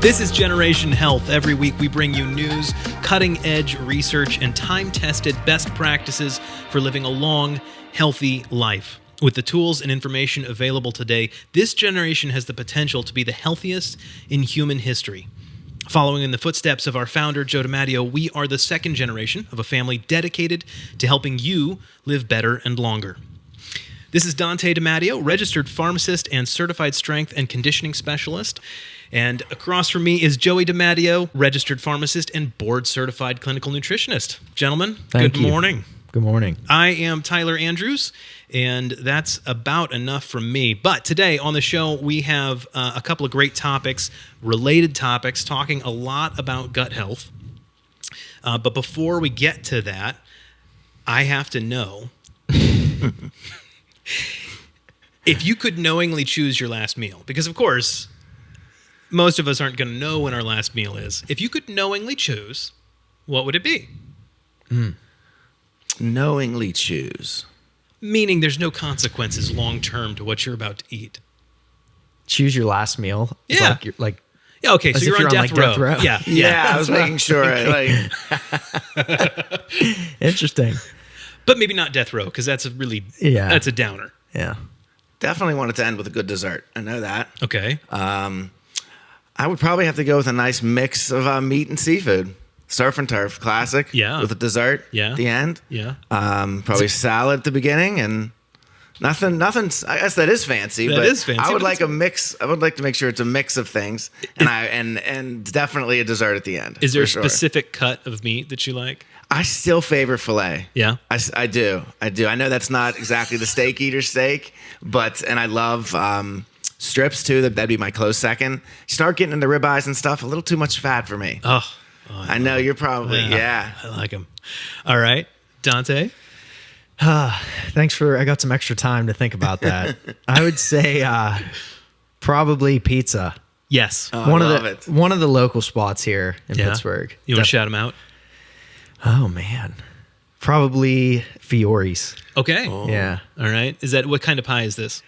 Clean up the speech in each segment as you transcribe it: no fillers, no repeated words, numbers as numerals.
This is Generation Health. Every week we bring you news, cutting-edge research, and time-tested best practices for living a long, healthy life. With the tools and information available today, this generation has the potential to be the healthiest in human history. Following in the footsteps of our founder, Joe DiMatteo, we are the second generation of a family dedicated to helping you live better and longer. This is Dante DiMatteo, registered pharmacist and certified strength and conditioning specialist. And across from me is Joey DiMatteo, registered pharmacist and board-certified clinical nutritionist. Gentlemen, good morning. Good morning. I am Tyler Andrews, and that's about enough from me. But today on the show, we have a couple of great topics, related topics, talking a lot about gut health. But before we get to that, I have to know if you could knowingly choose your last meal, because of course, most of us aren't going to know when our last meal is. If you could knowingly choose, what would it be? Knowingly choose. Meaning there's no consequences long-term to what you're about to eat. Choose your last meal. It's Yeah. Yeah, okay, so as you're if on you're on, death like, row. death row. Yeah. I was making sure. Interesting. But maybe not death row, because that's that's a downer. Yeah. Definitely want it to end with a good dessert. I know that. Okay. I would probably have to go with a nice mix of meat and seafood. Surf and turf, classic. Yeah. With a dessert at the end. Yeah. Probably salad at the beginning and nothing. I guess that is fancy. That is fancy, I would but like a mix. I would like to make sure it's a mix of things, and definitely a dessert at the end. Is there a for sure. specific cut of meat that you like? I still favor filet. Yeah. I do. I know that's not exactly the steak eater steak, and I love strips too. That'd be my close second. Start getting into ribeyes and stuff. A little too much fat for me. Oh, I know you're probably I like them. All right, Dante. Thanks I got some extra time to think about that. I would say probably pizza. Yes. Oh, I love it. One of the local spots here in Pittsburgh. You want to shout them out? Oh man. Probably Fiore's. Okay. Oh. Yeah. All right. What kind of pie is this?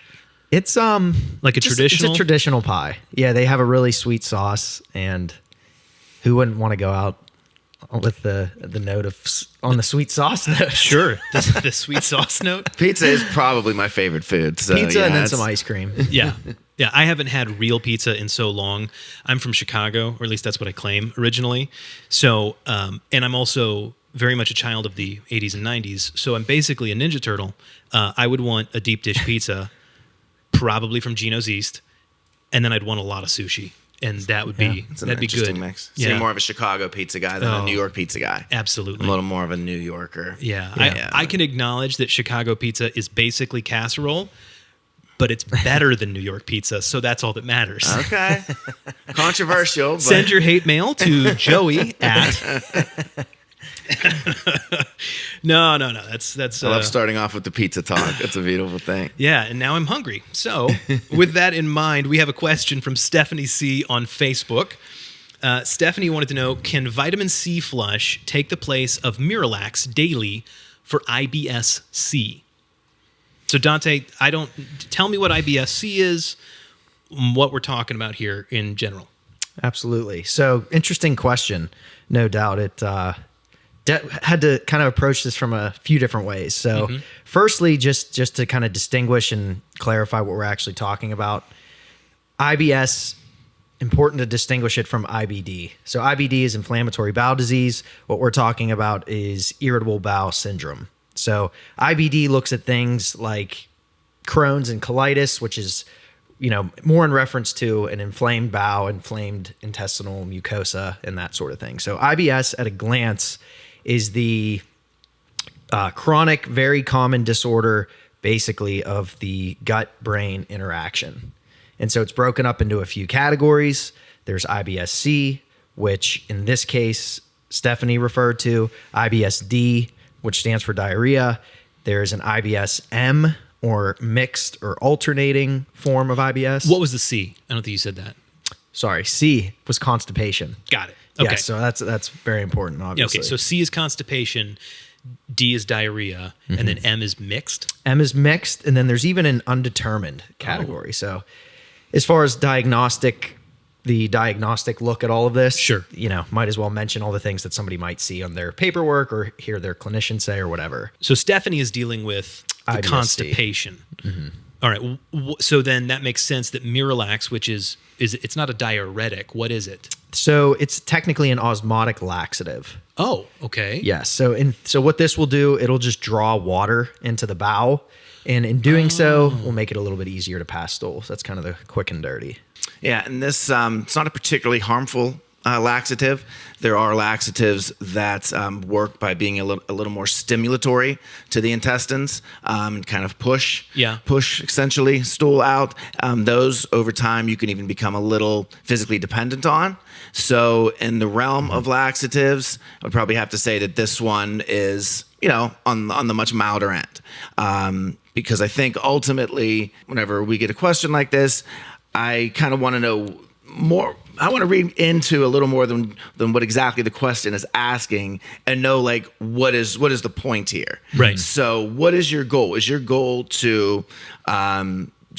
It's Like a traditional? It's a traditional pie. Yeah, they have a really sweet sauce, and who wouldn't want to go out with the note on the sweet sauce note? Sure. The sweet sauce note. Pizza is probably my favorite food. So, Pizza and then some ice cream. Yeah. Yeah, I haven't had real pizza in so long. I'm from Chicago, or at least that's what I claim originally. So, and I'm also very much a child of the 80s and 90s. So I'm basically a Ninja Turtle. I would want a deep dish pizza, probably from Gino's East, and then I'd want a lot of sushi. And that would be It's an that'd be interesting good. mix. So Yeah. you're more of a Chicago pizza guy than a New York pizza guy. Absolutely. I'm a little more of a New Yorker. Yeah. I can acknowledge that Chicago pizza is basically casserole, but it's better than New York pizza, so that's all that matters. Okay. Controversial. But Send your hate mail to Joey at. No. That's. I love starting off with the pizza talk. It's a beautiful thing. Yeah, and now I'm hungry. So, with that in mind, we have a question from Stephanie C. on Facebook. Stephanie wanted to know, can vitamin C flush take the place of Miralax daily for IBS-C? So, Dante, tell me what IBS-C is, what we're talking about here in general. Absolutely. So, interesting question. No doubt. It had to kind of approach this from a few different ways. So, firstly, just to kind of distinguish and clarify what we're actually talking about, IBS, important to distinguish it from IBD. So, IBD is inflammatory bowel disease. What we're talking about is irritable bowel syndrome. So, IBD looks at things like Crohn's and colitis, which is more in reference to an inflamed bowel, inflamed intestinal mucosa, and that sort of thing. So IBS at a glance is the chronic, very common disorder, basically, of the gut-brain interaction. And so it's broken up into a few categories. There's IBS-C, which in this case, Stephanie referred to, IBS-D, which stands for diarrhea. There's an IBS-M, or mixed or alternating form of IBS. What was the C? I don't think you said that. Sorry, C was constipation. Got it. Okay. Yeah, so that's very important, obviously. Okay, so C is constipation, D is diarrhea, and then M is mixed? M is mixed, and then there's even an undetermined category. So as far as diagnostic the diagnostic look at all of this, Sure. Might as well mention all the things that somebody might see on their paperwork or hear their clinician say or whatever. So Stephanie is dealing with the IBS-C. constipation. All right. So then that makes sense that Miralax, which is it's not a diuretic. What is it? So it's technically an osmotic laxative. Oh, okay. Yes. So what this will do, it'll just draw water into the bowel. And in doing so, we'll make it a little bit easier to pass stools. That's kind of the quick and dirty. Yeah, and this it's not a particularly harmful laxative. There are laxatives that work by being a little more stimulatory to the intestines and kind of push essentially stool out. Those over time you can even become a little physically dependent on. So in the realm of laxatives, I would probably have to say that this one is on the much milder end. Because I think ultimately, whenever we get a question like this, I kind of want to know more. I want to read into a little more than what exactly the question is asking, and know what is the point here. Right. So, what is your goal? Is your goal to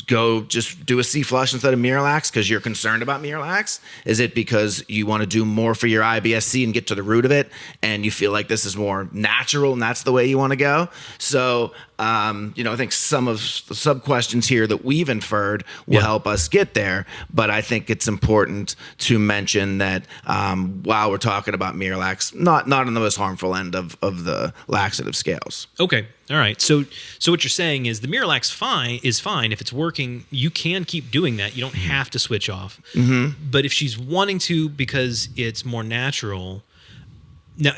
go just do a C flush instead of Miralax because you're concerned about Miralax? Is it because you want to do more for your IBS-C and get to the root of it, and you feel like this is more natural and that's the way you want to go? So, I think some of the sub questions here that we've inferred will help us get there. But I think it's important to mention that while we're talking about Miralax, not on the most harmful end of the laxative scales. Okay. All right. So what you're saying is the Miralax is fine. If it's working, you can keep doing that. You don't have to switch off. Mm-hmm. But if she's wanting to because it's more natural, now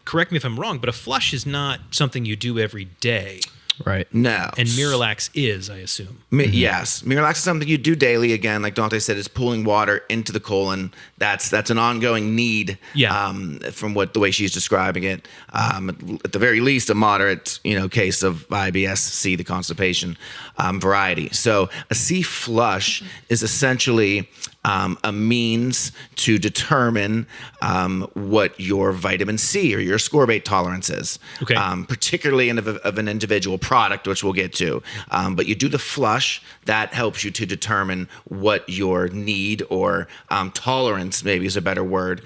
correct me if I'm wrong, but a flush is not something you do every day. Right. No. And Miralax is, I assume. Yes. Miralax is something you do daily. Again, like Dante said, is pulling water into the colon. That's an ongoing need from the way she's describing it. At the very least, a moderate case of IBS-C, the constipation variety. So a C flush is essentially a means to determine what your vitamin C or your ascorbate tolerance is, particularly of an individual product, which we'll get to. But you do the flush, that helps you to determine what your need or tolerance, maybe is a better word,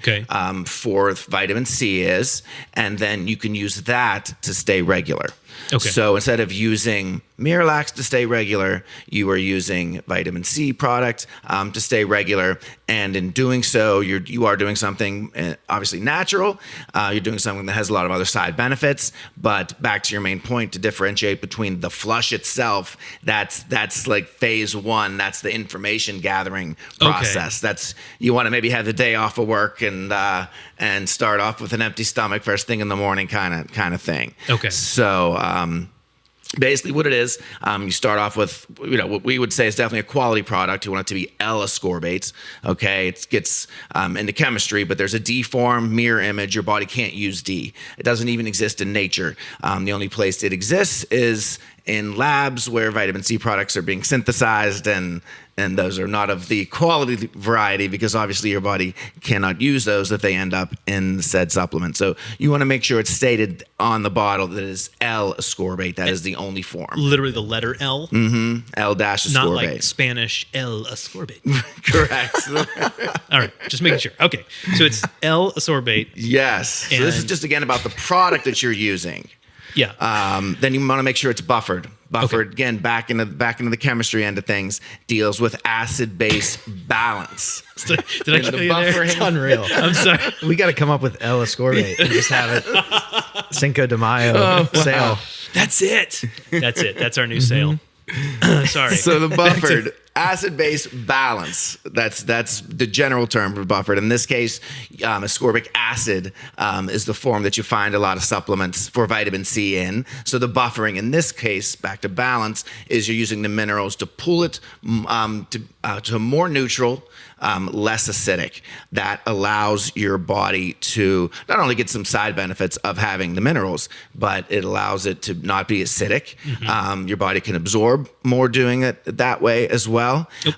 for vitamin C is, and then you can use that to stay regular. Okay. So instead of using Miralax to stay regular, you are using vitamin C product to stay regular. And in doing so, you are doing something obviously natural. You're doing something that has a lot of other side benefits. But back to your main point, to differentiate between the flush itself, that's like phase one. That's the information gathering process. That's you want to maybe have the day off of work and start off with an empty stomach first thing in the morning kind of thing. Okay. So basically what it is, you start off with, what we would say is definitely a quality product. You want it to be L-ascorbates. Okay. It gets into chemistry, but there's a D form mirror image. Your body can't use D. It doesn't even exist in nature. The only place it exists is in labs where vitamin C products are being synthesized, and those are not of the quality variety because obviously your body cannot use those if they end up in said supplement. So you want to make sure it's stated on the bottle that it is L-ascorbate. That is the only form. Literally the letter L? Mm-hmm. L-ascorbate. Not like Spanish L-ascorbate. Correct. All right. Just making sure. Okay. So it's L-ascorbate. Yes. So this is just, again, about the product that you're using. Yeah. Then you want to make sure it's buffered. Again, back into the chemistry end of things, deals with acid-base balance. Did I kill you there? It's unreal. I'm sorry. We got to come up with L-ascorbate and just have it Cinco de Mayo sale. That's it. That's our new sale. Sorry. So the buffered acid-base balance. That's the general term for buffered. In this case, ascorbic acid is the form that you find a lot of supplements for vitamin C in. So the buffering in this case, back to balance, is you're using the minerals to pull it to more neutral, less acidic. That allows your body to not only get some side benefits of having the minerals, but it allows it to not be acidic. Mm-hmm. Your body can absorb more doing it that way as well.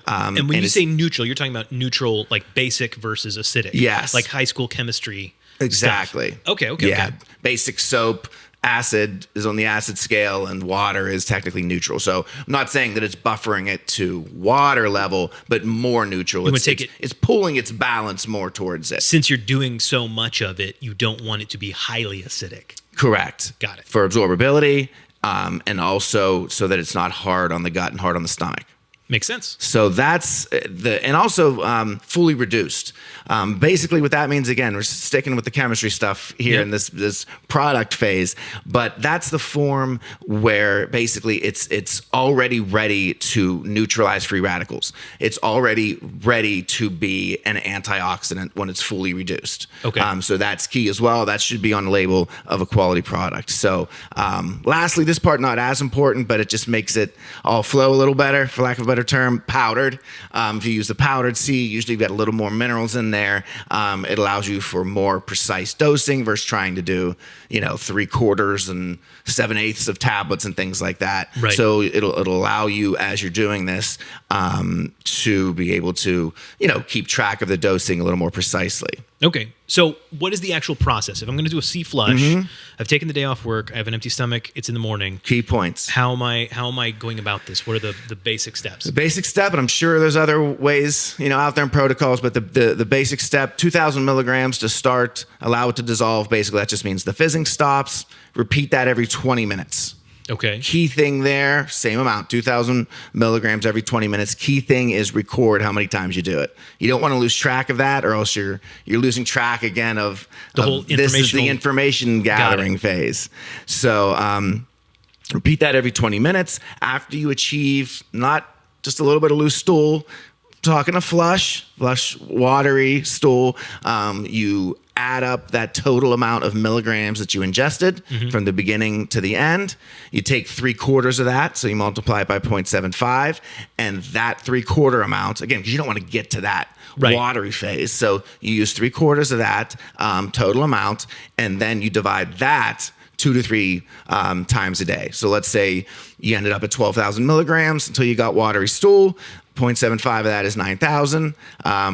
And when you say neutral, you're talking about neutral, like basic versus acidic. Yes. Like high school chemistry. Exactly. Stuff. Okay. Yeah. Basic soap, acid is on the acid scale and water is technically neutral. So I'm not saying that it's buffering it to water level, but more neutral. It's pulling its balance more towards it. Since you're doing so much of it, you don't want it to be highly acidic. Correct. Got it. For absorbability, and also so that it's not hard on the gut and hard on the stomach. Makes sense. So that's and also fully reduced. Basically what that means, again, we're sticking with the chemistry stuff here in this product phase, but that's the form where basically it's already ready to neutralize free radicals. It's already ready to be an antioxidant when it's fully reduced. Okay. So that's key as well. That should be on the label of a quality product. So lastly, this part not as important, but it just makes it all flow a little better, for lack of a better term, powdered. If you use the powdered C, usually you've got a little more minerals in there. It allows you for more precise dosing versus trying to do, 3/4 and 7/8 of tablets and things like that. Right. So it'll allow you, as you're doing this, to be able to, keep track of the dosing a little more precisely. Okay. So what is the actual process? If I'm going to do a C flush, I've taken the day off work, I have an empty stomach, it's in the morning. Key points. How am I going about this? What are the basic steps? The basic step, and I'm sure there's other ways, out there in protocols, but the basic step, 2,000 milligrams to start, allow it to dissolve. Basically, that just means the fizzing stops. Repeat that every 20 minutes. Okay. Key thing there, same amount, 2,000 milligrams every 20 minutes. Key thing is record how many times you do it. You don't want to lose track of that, or else you're losing track again of the whole this is the information gathering phase. So repeat that every 20 minutes. After you achieve not just a little bit of loose stool, talking a flush, watery stool, you add up that total amount of milligrams that you ingested from the beginning to the end. You take 3/4 of that, so you multiply it by 0.75, and that 3/4 amount, again, because you don't want to get to that watery phase, so you use 3/4 of that total amount, and then you divide that 2 to 3 times a day. So let's say you ended up at 12,000 milligrams until you got watery stool. 0.75 of that is 9,000.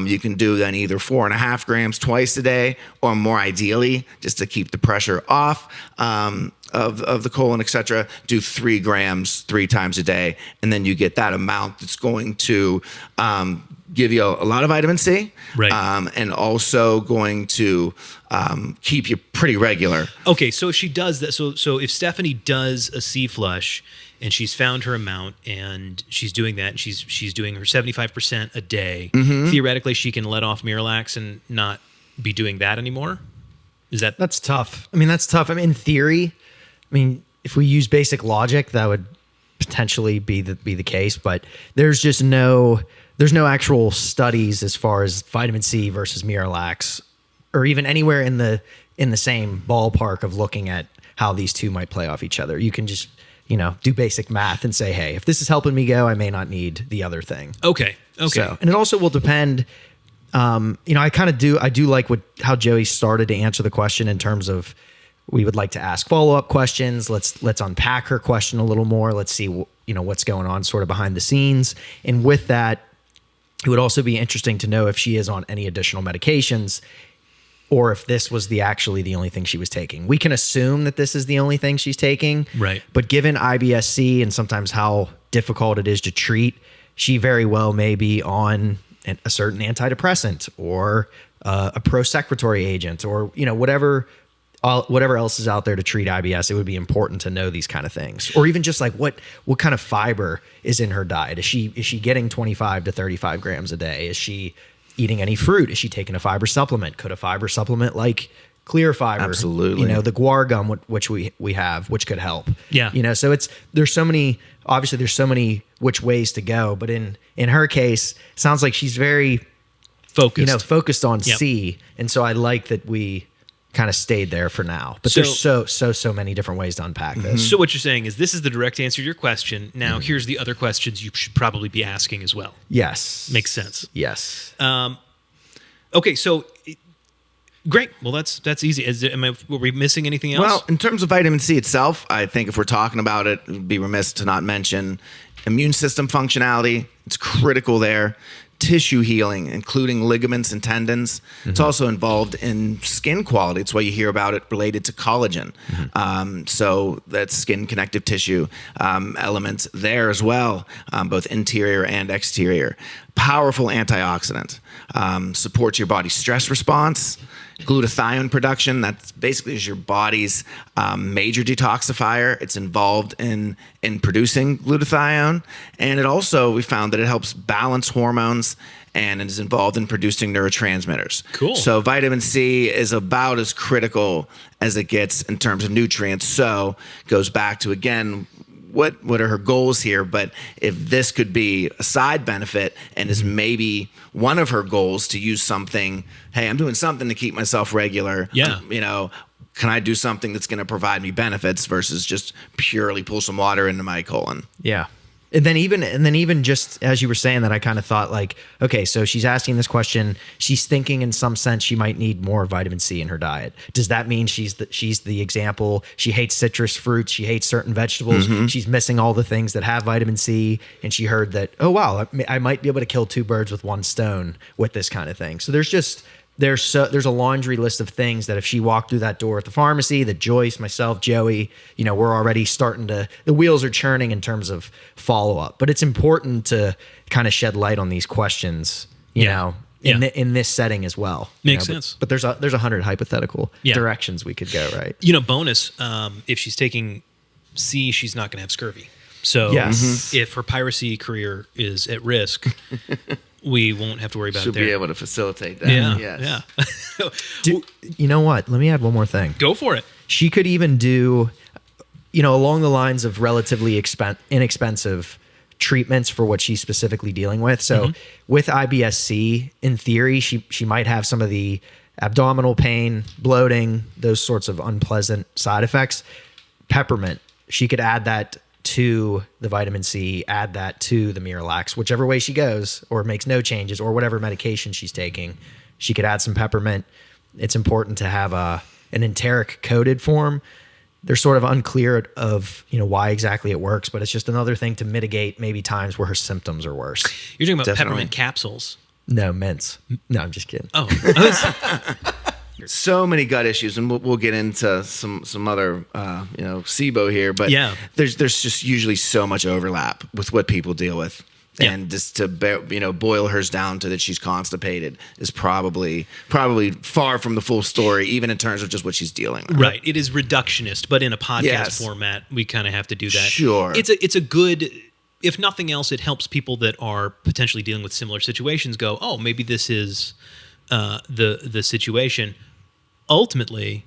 You can do then either 4.5 grams twice a day, or more ideally, just to keep the pressure off of the colon, etc., do 3 grams 3 times a day, and then you get that amount that's going to give you a lot of vitamin C, and also going to keep you pretty regular. Okay, so if she does that, so if Stephanie does a C flush and she's found her amount and she's doing that, and she's doing her 75% a day, theoretically she can let off Miralax and not be doing that anymore? That's tough. That's tough. In theory, if we use basic logic, that would potentially be the case, but there's no actual studies as far as vitamin C versus Miralax, or even anywhere in the same ballpark of looking at how these two might play off each other. You can just do basic math and say, hey, if this is helping me go, I may not need the other thing. Okay. So, and it also will depend. I do like how Joey started to answer the question in terms of, we would like to ask follow-up questions. Let's unpack her question a little more. Let's see what's going on sort of behind the scenes. And with that, it would also be interesting to know if she is on any additional medications, or if this was actually the only thing she was taking. We can assume that this is the only thing she's taking. Right. But given IBS-C and sometimes how difficult it is to treat, she very well may be on a certain antidepressant or a prosecretory agent, or whatever else is out there to treat IBS. It would be important to know these kind of things, or even just like what kind of fiber is in her diet. Is she getting 25 to 35 grams a day? Is she eating any fruit? Is she taking a fiber supplement? Could a fiber supplement like Clear Fiber, absolutely, the guar gum, which we have, which could help. Yeah. So there's so many which ways to go, but in her case, sounds like she's very focused on C, and so I like that we kind of stayed there for now. But there's so many different ways to unpack this. So what you're saying is this is the direct answer to your question. Now here's the other questions you should probably be asking as well. Yes. Makes sense. Yes. Okay, so great. Well, that's easy. Were we missing anything else? Well, in terms of vitamin C itself, I think if we're talking about it, it'd be remiss to not mention immune system functionality. It's critical there. tissue healing, including ligaments and tendons. It's also involved in skin quality. It's why you hear about it related to collagen. So that's skin connective tissue elements there as well, both interior and exterior. Powerful antioxidant, supports your body's stress response. Glutathione production, that's basically is your body's major detoxifier. It's involved in producing glutathione. And it also, we found that it helps balance hormones and is involved in producing neurotransmitters. Cool. So vitamin C is about as critical as it gets in terms of nutrients. So goes back to, again, what are her goals here? But if this could be a side benefit and is maybe one of her goals to use something, hey, I'm doing something to keep myself regular. Yeah. Can I do something that's going to provide me benefits versus just purely pull some water into my colon? Yeah. And then even just as you were saying that, I kind of thought like, okay, so she's asking this question. She's thinking in some sense she might need more vitamin C in her diet. Does that mean she's the example? She hates citrus fruits. She hates certain vegetables. She's missing all the things that have vitamin C. And she heard that, oh, wow, I might be able to kill 2 birds with 1 stone with this kind of thing. So there's a laundry list of things that if she walked through that door at the pharmacy, that Joyce, myself, Joey, we're already starting the wheels are churning in terms of follow up. But it's important to kind of shed light on these questions, in this setting as well. Makes sense. But there's 100 hypothetical directions we could go, right? Bonus, if she's taking C, she's not going to have scurvy. So if her piracy career is at risk, we won't have to worry about She'll it there. be able to facilitate that. Yeah. Yes. Yeah. You know what? Let me add one more thing. Go for it. She could even do, along the lines of relatively inexpensive treatments for what she's specifically dealing with. So with IBS-C, in theory, she might have some of the abdominal pain, bloating, those sorts of unpleasant side effects. Peppermint, she could add that to the vitamin C, add that to the Miralax, whichever way she goes, or makes no changes, or whatever medication she's taking, she could add some peppermint. It's important to have an enteric coated form. They're sort of unclear of why exactly it works, but it's just another thing to mitigate maybe times where her symptoms are worse. You're talking about Definitely. peppermint capsules. No, mints. No, I'm just kidding. Oh, So many gut issues, and we'll get into some other SIBO here, but there's just usually so much overlap with what people deal with. Yeah. And just to boil hers down to that she's constipated is probably far from the full story, even in terms of just what she's dealing with. Right. It is reductionist, but in a podcast format, we kind of have to do that. Sure. It's a good, if nothing else, it helps people that are potentially dealing with similar situations go, oh, maybe this is the situation. Ultimately,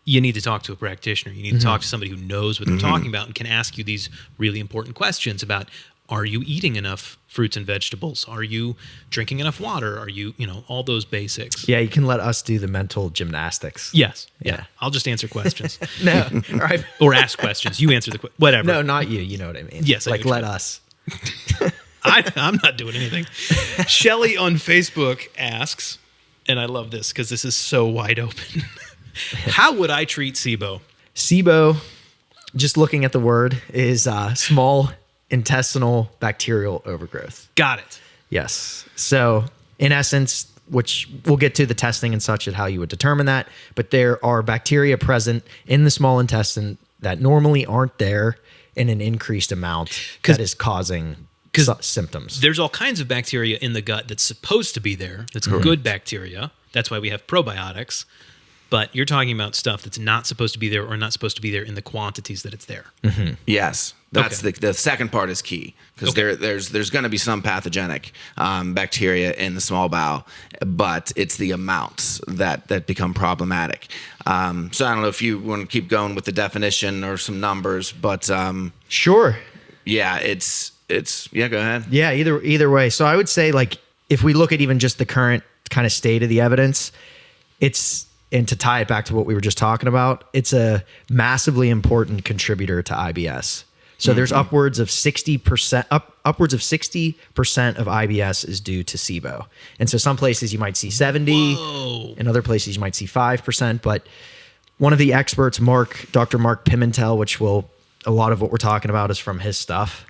you need to talk to a practitioner. You need to talk to somebody who knows what they're talking about and can ask you these really important questions about, are you eating enough fruits and vegetables? Are you drinking enough water? Are you, all those basics? Yeah, you can let us do the mental gymnastics. Yes. Yeah. I'll just answer questions. No. All right. Or ask questions. You answer the whatever. No, not you. You know what I mean. Yes. Let us. I'm not doing anything. Shelly on Facebook asks, and I love this because this is so wide open. How would I treat SIBO? SIBO, just looking at the word, is small intestinal bacterial overgrowth. Got it. Yes. So in essence, which we'll get to the testing and such and how you would determine that, but there are bacteria present in the small intestine that normally aren't there in an increased amount that is causing symptoms. There's all kinds of bacteria in the gut that's supposed to be there. That's good bacteria. That's why we have probiotics. But you're talking about stuff that's not supposed to be there or not supposed to be there in the quantities that it's there. Yes. That's the second part is key because there's going to be some pathogenic bacteria in the small bowel, but it's the amounts that become problematic. So I don't know if you want to keep going with the definition or some numbers, but sure. Yeah, it's go ahead. Yeah, either way. So I would say, like, if we look at even just the current kind of state of the evidence, and to tie it back to what we were just talking about, it's a massively important contributor to IBS. So there's upwards of 60%. Upwards of 60% of IBS is due to SIBO, and so some places you might see 70, in other places you might see 5%. But one of the experts, Dr. Mark Pimentel, which we'll a lot of what we're talking about is from his stuff.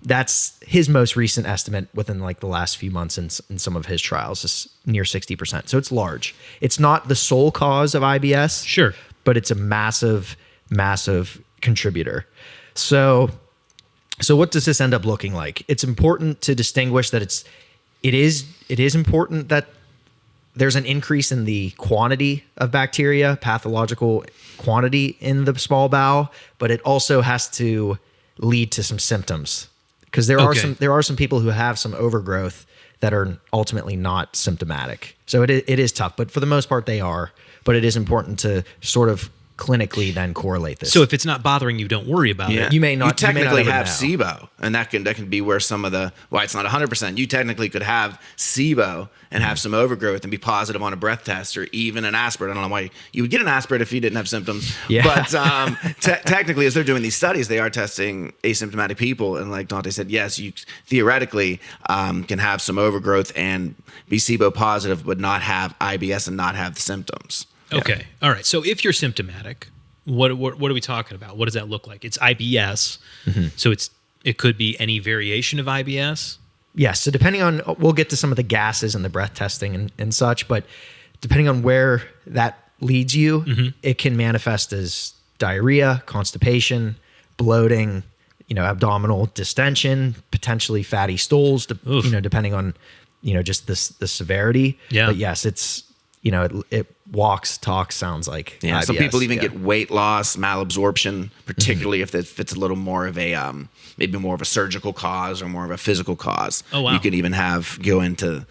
That's his most recent estimate within like the last few months in some of his trials is near 60%. So it's large. It's not the sole cause of IBS. Sure. But it's a massive, massive contributor. So what does this end up looking like? It's important to distinguish that it is important that there's an increase in the quantity of bacteria, pathological quantity in the small bowel, but it also has to lead to some symptoms, because there are some people who have some overgrowth that are ultimately not symptomatic. So it is tough, but for the most part they are. But it is important to sort of clinically then correlate this. So if it's not bothering you, don't worry about it. You may not. You technically have know. SIBO, and that can be where some of the it's not 100%. You technically could have SIBO and have some overgrowth and be positive on a breath test or even an aspirate. I don't know why you would get an aspirate if you didn't have symptoms. Yeah. But technically, as they're doing these studies, they are testing asymptomatic people, and like Dante said, yes, you theoretically can have some overgrowth and be SIBO positive, but not have IBS and not have the symptoms. Okay. All right. So if you're symptomatic, what are we talking about? What does that look like? It's IBS. Mm-hmm. So it could be any variation of IBS. Yes. So depending on, we'll get to some of the gases and the breath testing and such, but depending on where that leads you, it can manifest as diarrhea, constipation, bloating, abdominal distension, potentially fatty stools, depending on, just the severity. Yeah. But yes, it's, it walks, talks, sounds like IBS. Some people even get weight loss, malabsorption, particularly if it's a little more of a maybe more of a surgical cause or more of a physical cause. Oh wow! You could even go into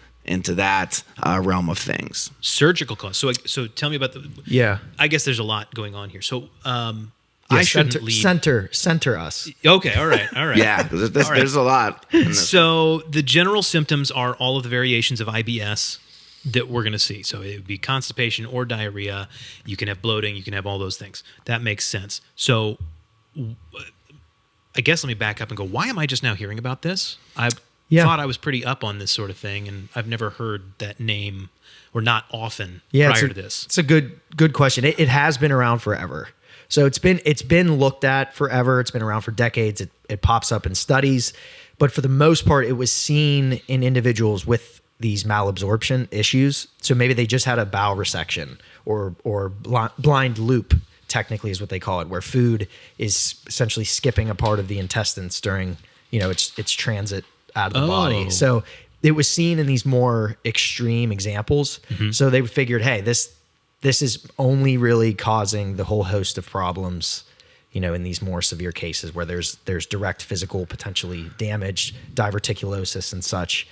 that realm of things. Surgical cause. So tell me about the. Yeah. I guess there's a lot going on here. So I shouldn't lead. Center us. Okay. All right. Yeah, because there's a lot. So the general symptoms are all of the variations of IBS that we're going to see. So it would be constipation or diarrhea. You can have bloating. You can have all those things. That makes sense. So I guess let me back up and go, why am I just now hearing about this? I thought I was pretty up on this sort of thing, and I've never heard that name, or not often, prior to this. It's a good question. It has been around forever. So it's been looked at forever. It's been around for decades. It pops up in studies. But for the most part, it was seen in individuals with these malabsorption issues. So maybe they just had a bowel resection or blind loop, technically is what they call it, where food is essentially skipping a part of the intestines during, its transit out of the body. So it was seen in these more extreme examples. Mm-hmm. So they figured, hey, this is only really causing the whole host of problems, in these more severe cases where there's direct physical potentially damage, diverticulosis and such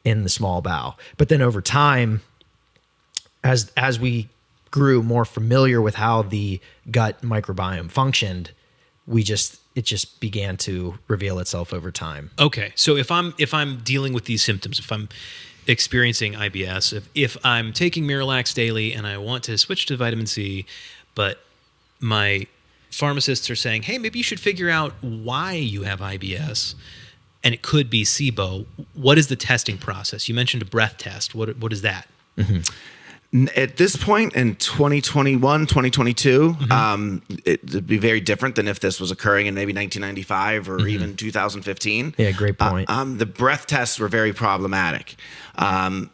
in the small bowel. But then over time, as we grew more familiar with how the gut microbiome functioned, it just began to reveal itself over time. Okay. So if I'm dealing with these symptoms, if I'm experiencing IBS, if I'm taking Miralax daily and I want to switch to vitamin C, but my pharmacists are saying, hey, maybe you should figure out why you have IBS, and it could be SIBO. What is the testing process? You mentioned a breath test. What is that? Mm-hmm. At this point in 2021, 2022, it would be very different than if this was occurring in maybe 1995 or even 2015. Yeah, great point. The breath tests were very problematic.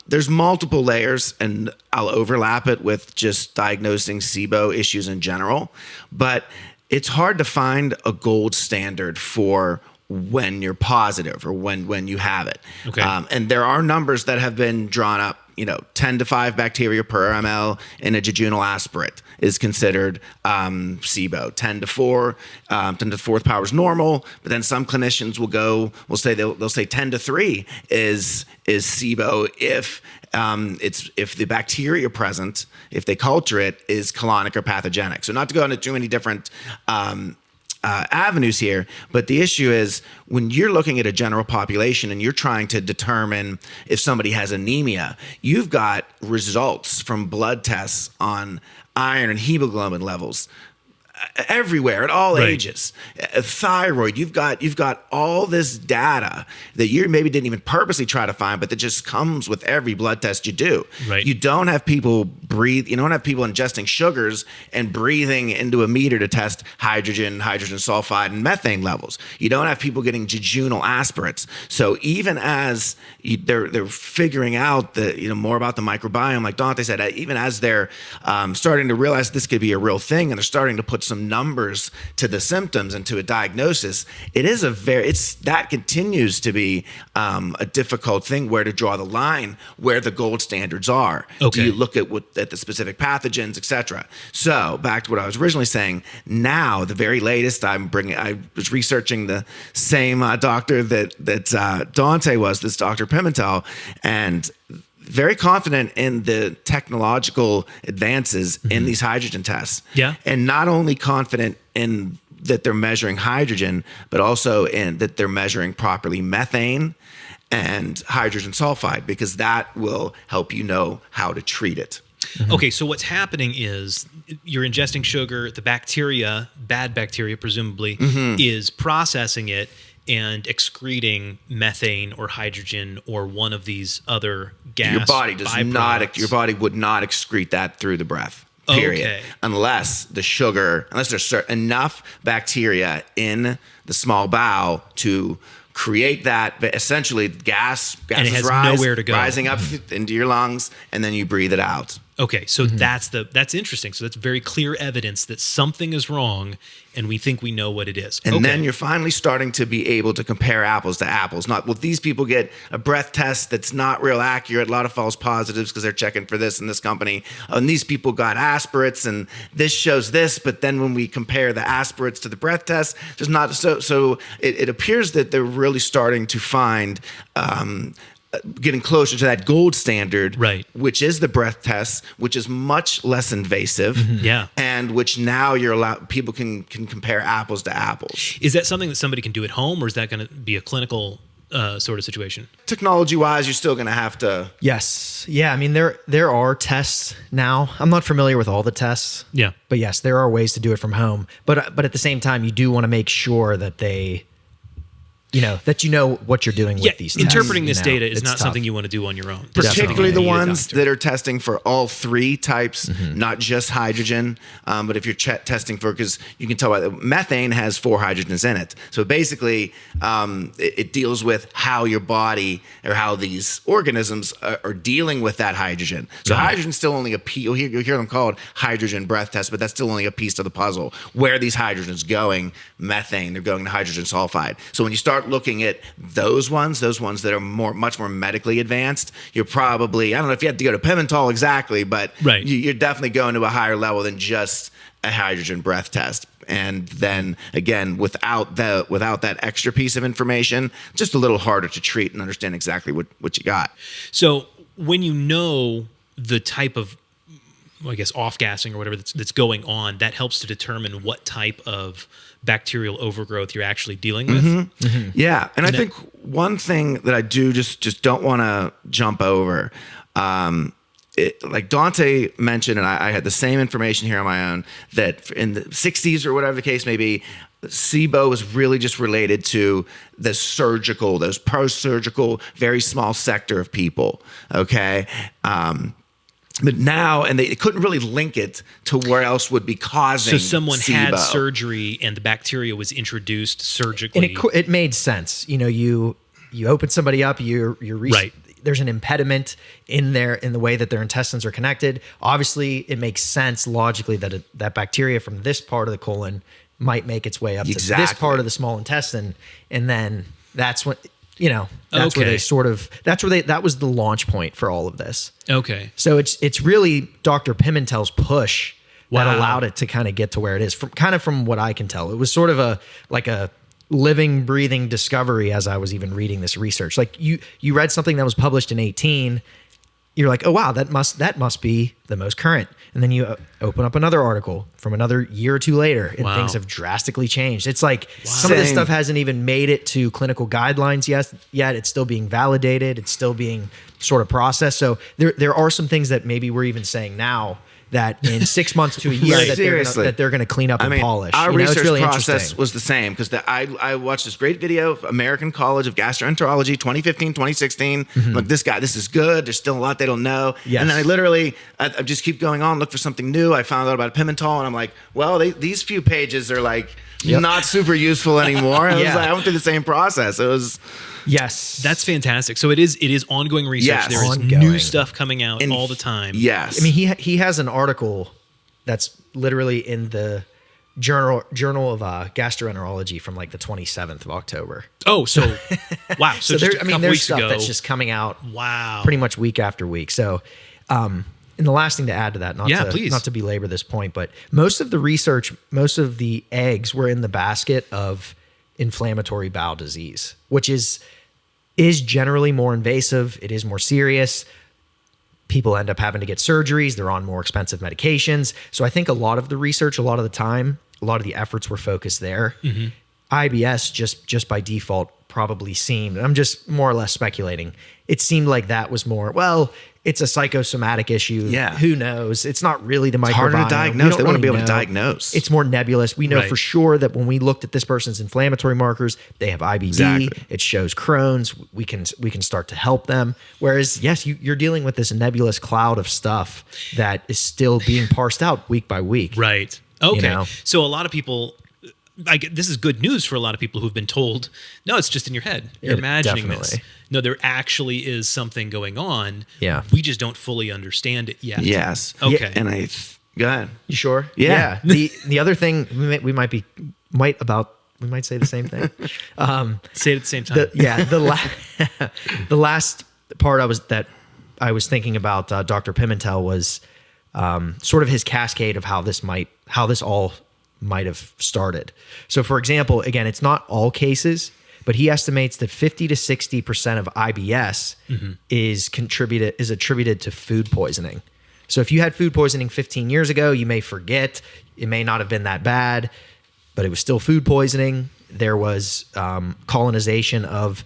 There's multiple layers, and I'll overlap it with just diagnosing SIBO issues in general, but it's hard to find a gold standard for when you're positive or when you have it. Okay. And there are numbers that have been drawn up, 10 to 5 bacteria per ml in a jejunal aspirate is considered SIBO. 10 to 4, 10 to the fourth power is normal, but then some clinicians will say they'll say 10 to 3 is SIBO if the bacteria present, if they culture it, is colonic or pathogenic. So not to go into too many different avenues here, but the issue is when you're looking at a general population and you're trying to determine if somebody has anemia, you've got results from blood tests on iron and hemoglobin levels everywhere at all ages. Thyroid, you've got all this data that you maybe didn't even purposely try to find, but that just comes with every blood test you do. Right. You don't have people ingesting sugars and breathing into a meter to test hydrogen sulfide, and methane levels. You don't have people getting jejunal aspirates. So even as they're figuring out more about the microbiome, like Dante said, even as they're starting to realize this could be a real thing, and they're starting to put some numbers to the symptoms and to a diagnosis, that continues to be a difficult thing, where to draw the line, where the gold standards are. Okay. Do you look at the specific pathogens, etc.? So back to what I was originally saying. Now, the very latest, I was researching the same doctor that Dante was, this Dr. Pimentel, and very confident in the technological advances in these hydrogen tests. Yeah. And not only confident in that they're measuring hydrogen, but also in that they're measuring properly methane and hydrogen sulfide, because that will help you know how to treat it. Okay, so what's happening is you're ingesting sugar, the bacteria, bad bacteria presumably, is processing it and excreting methane or hydrogen or one of these other gas Your body byproducts. your body would not excrete that through the breath. Period. Okay. Unless there's enough bacteria in the small bowel to create that, essentially gases and it has nowhere to go. rising up into your lungs, and then you breathe it out. Okay, so that's interesting. So that's very clear evidence that something is wrong, and we think we know what it is. And then you're finally starting to be able to compare apples to apples. These people get a breath test that's not real accurate, a lot of false positives because they're checking for this in this company. And these people got aspirates, and this shows this. But then when we compare the aspirates to the breath test, there's not. So it appears that they're really starting to find. Getting closer to that gold standard, right, which is the breath test, which is much less invasive, and which now people can compare apples to apples. Is that something that somebody can do at home, or is that going to be a clinical sort of situation? Technology-wise, you're still going to have to. Yes, yeah. I mean, there are tests now. I'm not familiar with all the tests. Yeah, but yes, there are ways to do it from home. But at the same time, you do want to make sure that that you know what you're doing with these tests. Interpreting this data is not tough. something you want to do on your own. Particularly the ones that are testing for all three types, not just hydrogen. But if you're testing for, because you can tell by the methane has 4 hydrogens in it. So basically, it deals with how your body or how these organisms are dealing with that hydrogen. So hydrogen's still only a piece. You'll hear them called hydrogen breath test, but that's still only a piece of the puzzle. Where are these hydrogens going? Methane, they're going to hydrogen sulfide. So when you start looking at those ones that are much more medically advanced, you're probably, I don't know if you have to go to Pimentel exactly, but you're definitely going to a higher level than just a hydrogen breath test. And then again, without that extra piece of information, just a little harder to treat and understand exactly what you got. So when you know the type of, I guess, off-gassing or whatever that's going on, that helps to determine what type of bacterial overgrowth you're actually dealing with. Yeah, and I think one thing that I do just don't want to jump over, like Dante mentioned, and I had the same information here on my own, that in the 60s or whatever the case may be, SIBO was really just related to the surgical, those post-surgical, very small sector of people, okay? But now, and they couldn't really link it to where else would be causing. So someone SIBO. had surgery, and the bacteria was introduced surgically. And it made sense. You open somebody up. There's an impediment in the way that their intestines are connected. Obviously, it makes sense logically that that bacteria from this part of the colon might make its way up to this part of the small intestine, and then that's when. That's where they that was the launch point for all of this. Okay. So it's really Dr. Pimentel's push that allowed it to kind of get to where it is. From what I can tell, it was sort of a living, breathing discovery as I was even reading this research. Like you read something that was published in 2018, you're like, oh wow, that must be the most current. And then you open up another article from another year or two later, and things have drastically changed. It's like some of this stuff hasn't even made it to clinical guidelines yet. It's still being validated. It's still being sort of processed. So there are some things that maybe we're even saying now that in 6 months to a year that they're going to clean up and polish. Our research really process was the same because I watched this great video, American College of Gastroenterology, 2015, 2016. Like, this is good. There's still a lot they don't know. Yes. And then I just keep going on, look for something new. I found out about Pimental, and I'm like, well, these few pages are like not super useful anymore. I went through the same process. It was... Yes. That's fantastic. So it is ongoing research. Yes. There is Ongoing. new stuff coming out all the time. Yes. I mean, he has an article that's literally in the Journal of Gastroenterology from like the 27th of October. Oh, so wow. So just there's stuff ago. that's just coming out Wow. pretty much week after week. So, and the last thing to add to that, not to belabor this point, but most of the eggs were in the basket of inflammatory bowel disease, which is generally more invasive. It is more serious. People end up having to get surgeries. They're on more expensive medications. So I think a lot of the research, a lot of the time, a lot of the efforts were focused there. IBS just by default probably seemed, I'm just more or less speculating, it seemed like that was more, well, it's a psychosomatic issue. Yeah. Who knows? It's not really the microbiome. It's harder to diagnose. They want to be able to diagnose. It's more nebulous. We know for sure that when we looked at this person's inflammatory markers, they have IBD. Exactly. It shows Crohn's. We can start to help them. Whereas, yes, you're dealing with this nebulous cloud of stuff that is still being parsed out week by week. Right. Okay. You know? So a lot of people, this is good news for a lot of people who've been told, no, it's just in your head. You're imagining this. No, there actually is something going on. Yeah. We just don't fully understand it yet. Yes. Okay. And go ahead. You sure? Yeah. The other thing we might say the same thing. Say it at the same time. The last part I was thinking about Dr. Pimentel was sort of his cascade of how this all might have started. So, for example, again, it's not all cases, but he estimates that 50 to 60% of IBS is attributed to food poisoning. So if you had food poisoning 15 years ago, you may forget. It may not have been that bad, but it was still food poisoning. There was colonization of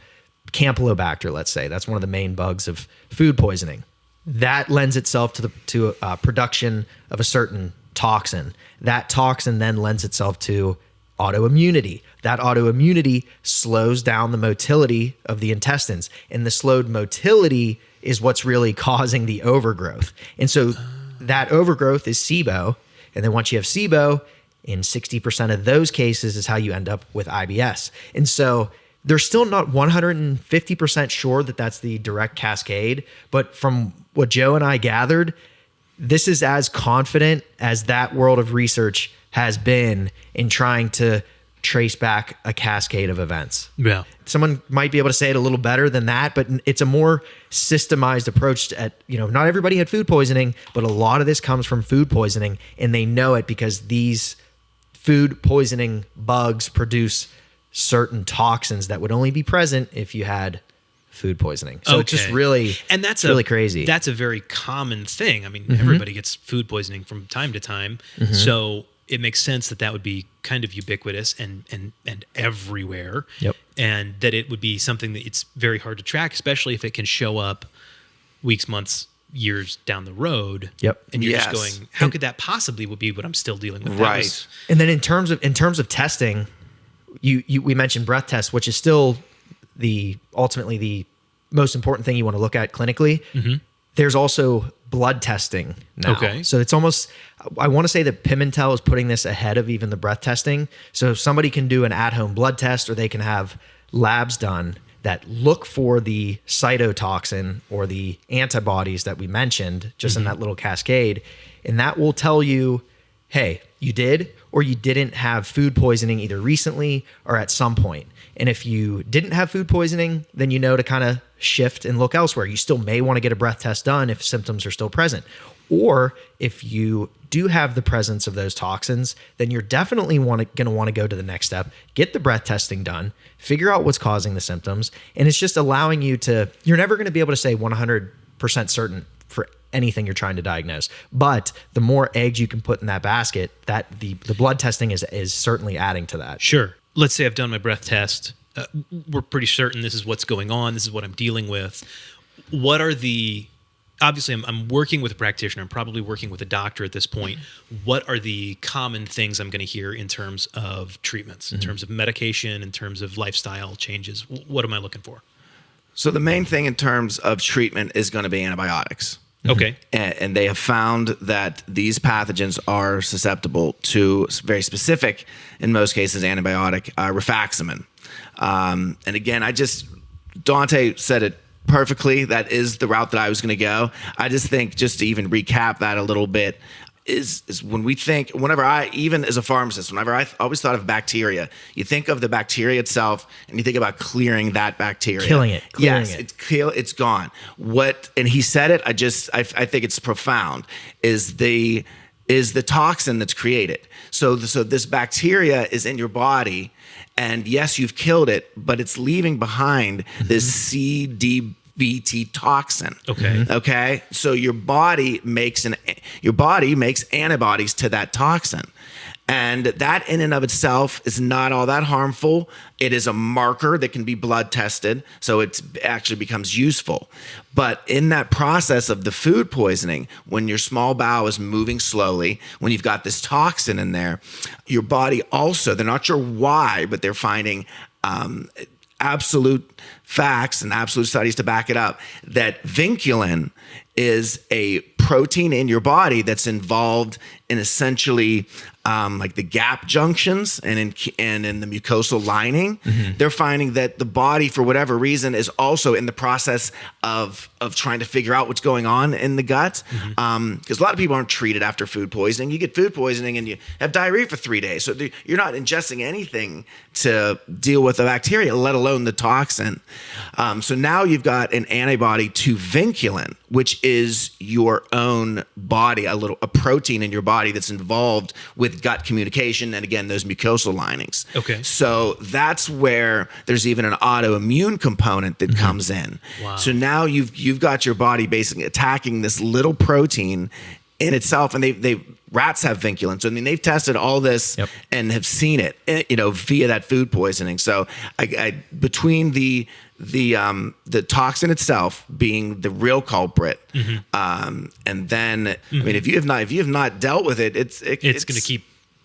Campylobacter, let's say. That's one of the main bugs of food poisoning. That lends itself to production of a certain toxin. That toxin then lends itself to autoimmunity. That autoimmunity slows down the motility of the intestines, and the slowed motility is what's really causing the overgrowth. And so that overgrowth is SIBO. And then once you have SIBO, in 60% of those cases is how you end up with IBS. And so they're still not 150% sure that that's the direct cascade. But from what Joe and I gathered, this is as confident as that world of research has been in trying to trace back a cascade of events. Yeah. Someone might be able to say it a little better than that, but it's a more systemized approach at, not everybody had food poisoning, but a lot of this comes from food poisoning, and they know it because these food poisoning bugs produce certain toxins that would only be present if you had food poisoning. So it's just really, and that's really crazy. That's a very common thing. I mean, everybody gets food poisoning from time to time. So it makes sense that would be kind of ubiquitous and everywhere. Yep. And that it would be something that it's very hard to track, especially if it can show up weeks, months, years down the road. Yep. And you're just going, how could that possibly be what I'm still dealing with? Right. And then in terms of testing, we mentioned breath tests, which is still ultimately the most important thing you want to look at clinically. There's also blood testing now. Okay. So it's almost, I want to say that Pimentel is putting this ahead of even the breath testing. So somebody can do an at-home blood test, or they can have labs done that look for the cytotoxin or the antibodies that we mentioned just in that little cascade. And that will tell you, hey, you did or you didn't have food poisoning either recently or at some point. And if you didn't have food poisoning, then you know to kind of shift and look elsewhere. You still may want to get a breath test done if symptoms are still present. Or if you do have the presence of those toxins, then you're definitely going to want to go to the next step, get the breath testing done, figure out what's causing the symptoms. And it's just allowing you to, you're never going to be able to say 100% certain for anything you're trying to diagnose. But the more eggs you can put in that basket, that the blood testing is certainly adding to that. Sure. Let's say I've done my breath test. We're pretty certain this is what's going on. This is what I'm dealing with. What are the obviously I'm working with a practitioner, I'm probably working with a doctor at this point. What are the common things I'm going to hear in terms of treatments, in terms of medication, in terms of lifestyle changes? What am I looking for? So the main thing in terms of treatment is going to be antibiotics. Okay. And they have found that these pathogens are susceptible to very specific, in most cases, antibiotic rifaximin. And again, Dante said it perfectly. That is the route that I was going to go. I just think, just to even recap that a little bit, is when we think, whenever I, even as a pharmacist, whenever I always thought of bacteria, you think of the bacteria itself and you think about clearing that bacteria. Clearing it. It's gone. And he said it, I think it's profound, is the toxin that's created. So this bacteria is in your body, and yes, you've killed it, but it's leaving behind this CDBT toxin. Okay. So your body makes antibodies to that toxin. And that in and of itself is not all that harmful. It is a marker that can be blood tested, so it actually becomes useful. But in that process of the food poisoning, when your small bowel is moving slowly, when you've got this toxin in there, your body also, they're not sure why, but they're finding absolute facts and absolute studies to back it up, that vinculin is a protein in your body that's involved in essentially like the gap junctions and in the mucosal lining. They're finding that the body, for whatever reason, is also in the process of trying to figure out what's going on in the gut. Because a lot of people aren't treated after food poisoning. You get food poisoning and you have diarrhea for 3 days. So you're not ingesting anything to deal with the bacteria, let alone the toxin. So now you've got an antibody to vinculin, which is your own body, a protein in your body that's involved with gut communication and, again, those mucosal linings. Okay. So that's where there's even an autoimmune component that comes in. Wow. So now you've got your body basically attacking this little protein in itself, and rats have vinculin. So I mean, they've tested all this and have seen it, via that food poisoning. So between the toxin itself being the real culprit, and then I mean, if you have not dealt with it, it's going to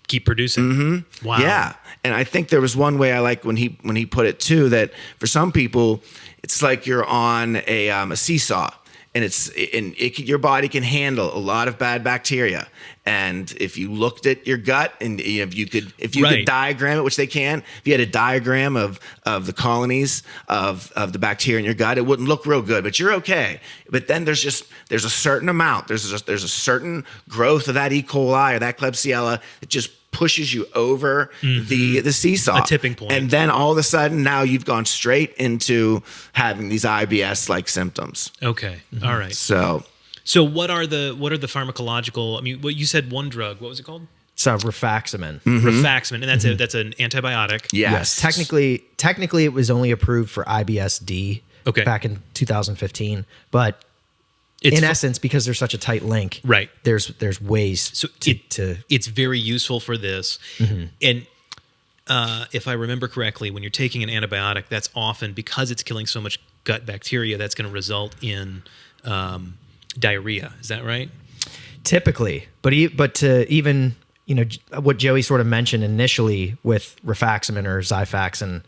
keep producing. Wow. Yeah. And I think there was one way I like when he put it too, that for some people, it's like you're on a seesaw. And your body can handle a lot of bad bacteria. And if you looked at your gut, and if you could diagram it, which they can, if you had a diagram of the colonies of the bacteria in your gut, it wouldn't look real good, but you're okay. But then there's a certain amount, there's a certain growth of that E. coli or that Klebsiella that just pushes you over the seesaw, a tipping point, and then all of a sudden now you've gone straight into having these IBS like symptoms. Okay, all right. So what are the pharmacological? I mean, what you said, one drug. What was it called? It's rifaximin. Rifaximin, and that's an antibiotic. Yes. Technically, it was only approved for IBS-D. Back in 2015, but in essence, because there's such a tight link, right? There's ways to it's very useful for this. And if I remember correctly, when you're taking an antibiotic, that's often because it's killing so much gut bacteria, that's going to result in diarrhea. Is that right? Typically, but to even what Joey sort of mentioned initially with rifaximin or Xifaxan